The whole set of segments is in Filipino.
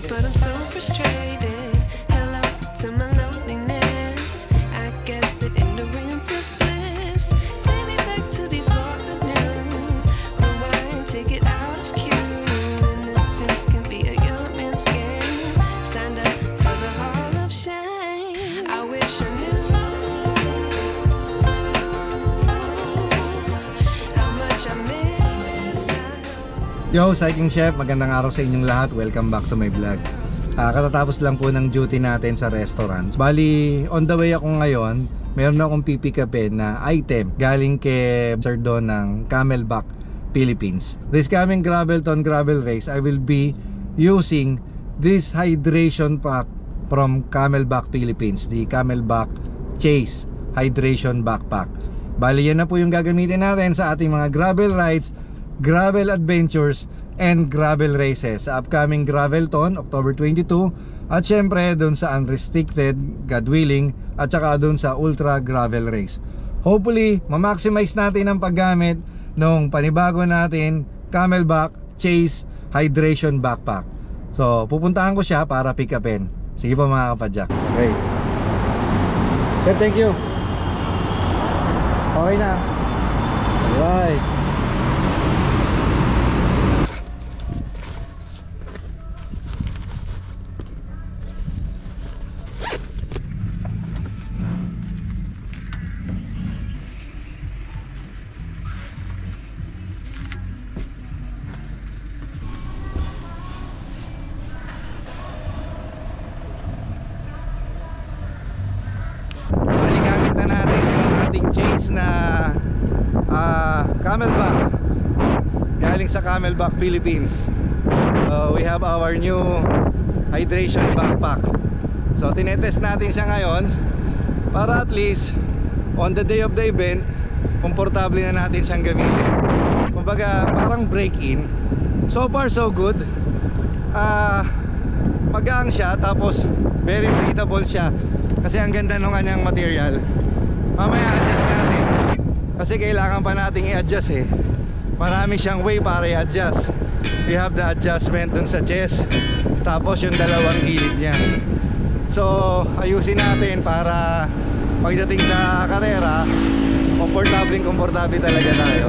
but I'm so frustrated. Hello to my loneliness. I guess that ignorance is bliss. Take me back to before I knew. Rewind, take it out of cue. Innocence can be a young man's game. Signed up for the hall of shame. I wish I knew how much I missed. Yo, Cycling Chef, magandang araw sa inyong lahat. Welcome back to my vlog. Katatapos lang po ng duty natin sa restaurant. Bali, on the way ako ngayon, meron akong pipikapin na item galing kay Sir Don ng Camelback Philippines. This coming Gravelton Gravel Race, I will be using this hydration pack from Camelback Philippines, the Camelback Chase Hydration Backpack. Bali, yan na po yung gagamitin natin sa ating mga gravel rides, gravel adventures, and gravel races sa upcoming Gravelton October 22, at syempre dun sa Unrestricted, God willing, at saka dun sa Ultra Gravel Race. Hopefully ma-maximize natin ang paggamit ng panibago natin Camelback Chase Hydration Backpack. So pupuntahan ko siya para pick upin. Sige po mga kapadyak. Okay sir, thank you. Okay na. Alright. Baligamit na natin yung ating Chase na Camelback galing sa Camelback Philippines. So we have our new hydration backpack. So tinetest natin siya ngayon para at least on the day of the event komportable na natin siyang gamitin. Kumbaga parang break-in. So far so good. Magaan siya, tapos very breathable siya kasi ang ganda ng kanyang material. Mamaya adjust natin kasi kailangan pa nating i-adjust eh. Marami siyang way para i-adjust. We have the adjustment dun sa chest, tapos yung dalawang gilid niya. So ayusin natin para pagdating sa karera komportable talaga tayo.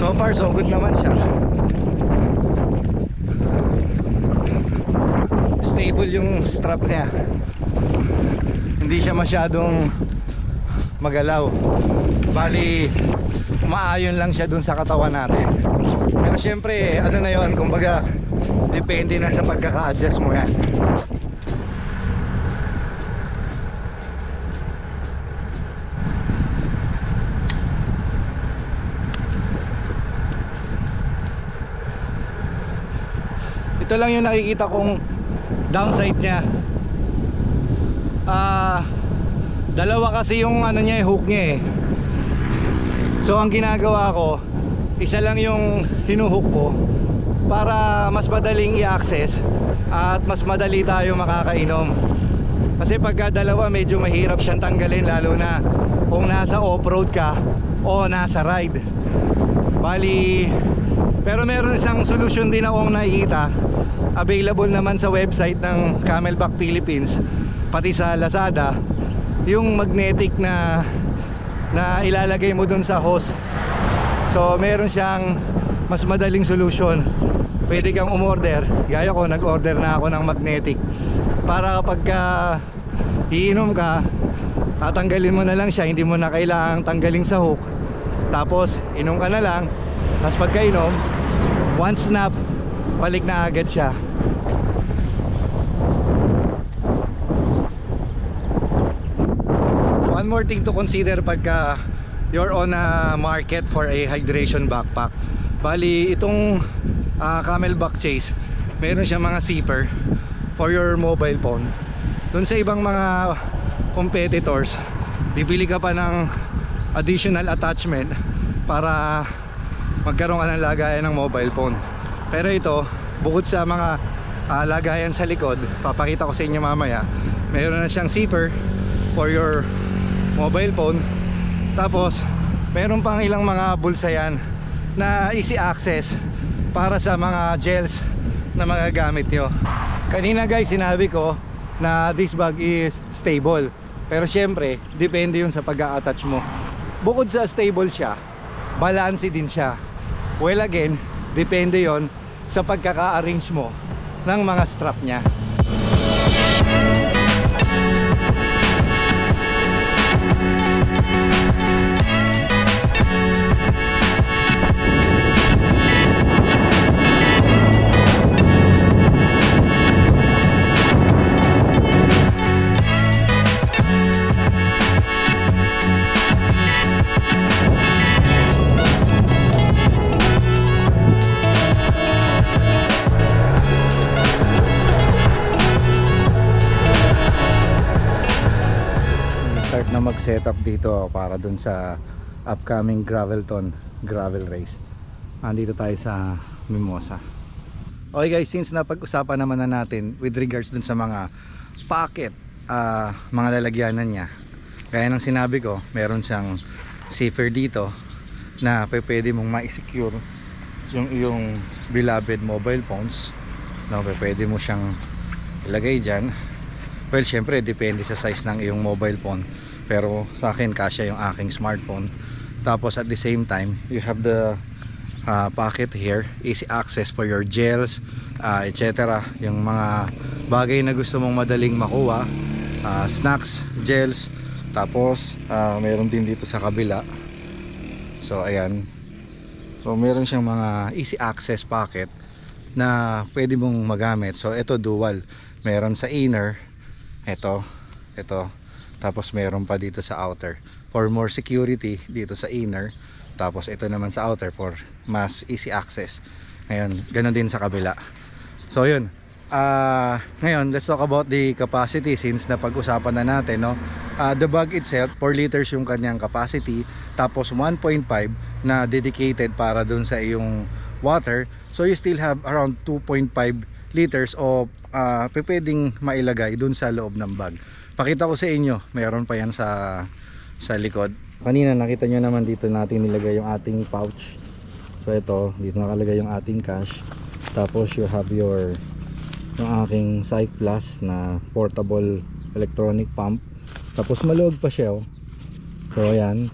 So far so good naman siya. Stable yung strap niya. Hindi siya masyadong magalaw. Bali umaayon lang siya dun sa katawan natin. Pero syempre ano na yon, kumbaga depende na sa pagkaka-adjust mo yan. Ito lang yung nakikita kong downside niya. Dalawa kasi yung ano niya, hook niya eh. So ang ginagawa ko, isa lang yung hinuhook ko para mas madaling i-access at mas madali tayo makakainom. Kasi pagka dalawa medyo mahirap siyang tanggalin, lalo na kung nasa off-road ka o nasa ride. Bali, pero meron isang solution din akong nakikita, available naman sa website ng Camelback Philippines, pati sa Lazada, yung magnetic na ilalagay mo dun sa hose. So meron siyang mas madaling solution. Pwede kang umorder, gaya ko, nag-order na ako ng magnetic, para kapag iinom ka, tatanggalin mo na lang siya, hindi mo na kailangang tanggalin sa hook. Tapos inom ka na lang, tapos pagkainom, one snap, balik na agad siya. One more thing to consider pagka you're on a market for a hydration backpack. Bali, itong Camelback Chase, meron siya mga zipper for your mobile phone. Doon sa ibang mga competitors, bibili ka pa ng additional attachment para magkaroon ka ng lagayan ng mobile phone. Pero ito, bukod sa mga lagayan sa likod, papakita ko sa inyo mamaya, meron na siyang zipper for your mobile phone. Tapos meron pang ilang mga bulsa yan na easy access para sa mga gels na magagamit nyo. Kanina guys, sinabi ko na this bag is stable, pero syempre depende yun sa pag-a-attach mo. Bukod sa stable siya, balance din siya. Well, again, depende yon sa pagkaka-arrange mo ng mga strap nya. Na mag-setup dito para dun sa upcoming Gravelton gravel race. Andito tayo sa Mimosa. Okay guys, since napag-usapan naman na natin with regards dun sa mga pocket, mga lalagyanan niya, gaya ng sinabi ko, meron siyang zipper dito na pwede mong ma-secure yung iyong beloved mobile phones, no? Pwede mo siyang ilagay dyan. Well, syempre depende sa size ng iyong mobile phone, pero sa akin kasya yung aking smartphone. Tapos at the same time, you have the pocket here, easy access for your gels, etc. Yung mga bagay na gusto mong madaling makuha, snacks, gels. Tapos meron din dito sa kabila. So ayan, so meron siyang mga easy access pocket na pwede mong magamit. So ito dual, meron sa inner, ito, tapos meron pa dito sa outer for more security dito sa inner. Tapos ito naman sa outer for mas easy access. Ngayon, ganun din sa kabila. So yun, ngayon let's talk about the capacity, since napag-usapan na natin, no? The bag itself, 4 liters yung kanyang capacity, tapos 1.5 na dedicated para dun sa iyong water. So you still have around 2.5 liters of pwedeng mailagay dun sa loob ng bag. Pakita ko sa inyo, mayroon pa yan sa likod. Kanina nakita nyo naman dito natin nilagay yung ating pouch. So ito, dito nakalagay yung ating cash. Tapos you have yung aking Psych Plus na portable electronic pump. Tapos maluwag pa siya, oh. So ayan.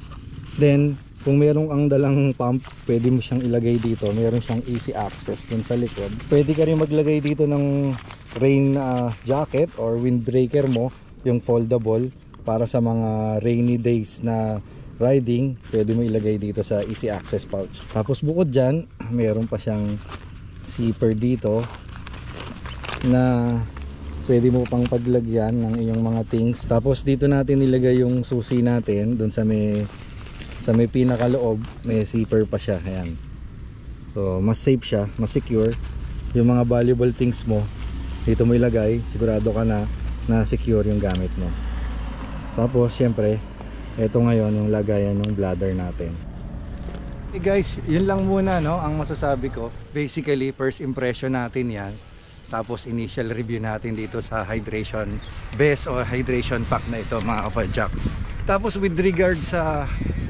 Then kung meron kang dalang pump, pwede mo siyang ilagay dito. Meron siyang easy access dun sa likod. Pwede ka rin maglagay dito ng rain jacket or windbreaker mo, yung foldable, para sa mga rainy days na riding. Pwede mo ilagay dito sa easy access pouch. Tapos bukod dyan, meron pa siyang zipper dito na pwede mo pang paglagyan ng iyong mga things. Tapos dito natin nilagay yung susi natin doon sa may pinakaloob, may zipper pa siya. Ayan. So mas safe siya, mas secure. Yung mga valuable things mo dito mo ilagay, sigurado ka na secure yung gamit mo. Tapos syempre ito ngayon yung lagayan ng bladder natin. Hey guys, yun lang muna no ang masasabi ko. Basically first impression natin yan. Tapos initial review natin dito sa hydration vest o hydration pack na ito mga kapadyak. Tapos with regard sa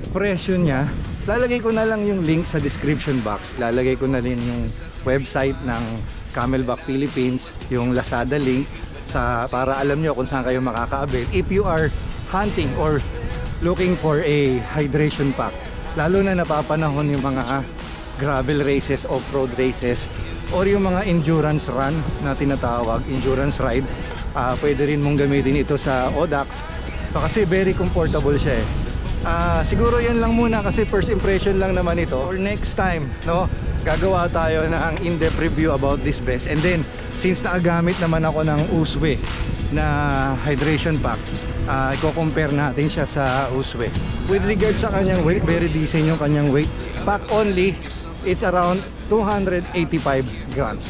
presyo niya, lalagay ko na lang yung link sa description box. Lalagay ko na rin yung website ng Camelback Philippines, yung Lazada link para alam nyo kung saan kayo makaka-avail if you are hunting or looking for a hydration pack. Lalo na napapanahon yung mga gravel races, off-road races, or yung mga endurance run na tinatawag, endurance ride. Pwede rin mong gamitin ito sa Odax. So, kasi very comfortable siya eh. Siguro yan lang muna kasi first impression lang naman ito. Or next time, no, gagawa tayo ng in-depth review about this vest. And then, since nakagamit naman ako ng Uswe na hydration pack, i-compare natin siya sa Uswe. With regard sa kanyang weight, very decent yung kanyang weight. Pack only, it's around 285 grams.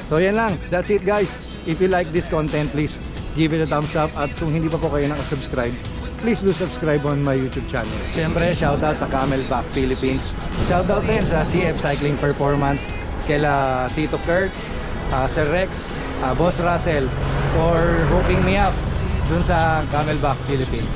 So yan lang, that's it guys. If you like this content, please give it a thumbs up. At kung hindi pa po kayo nakasubscribe, please do subscribe on my YouTube channel. Siyempre, shoutout sa Camelback Philippines. Shoutout din sa CF Cycling Performance, kila Tito Kurt, Sir Rex, Boss Russell for hooking me up dun sa Camelback Philippines.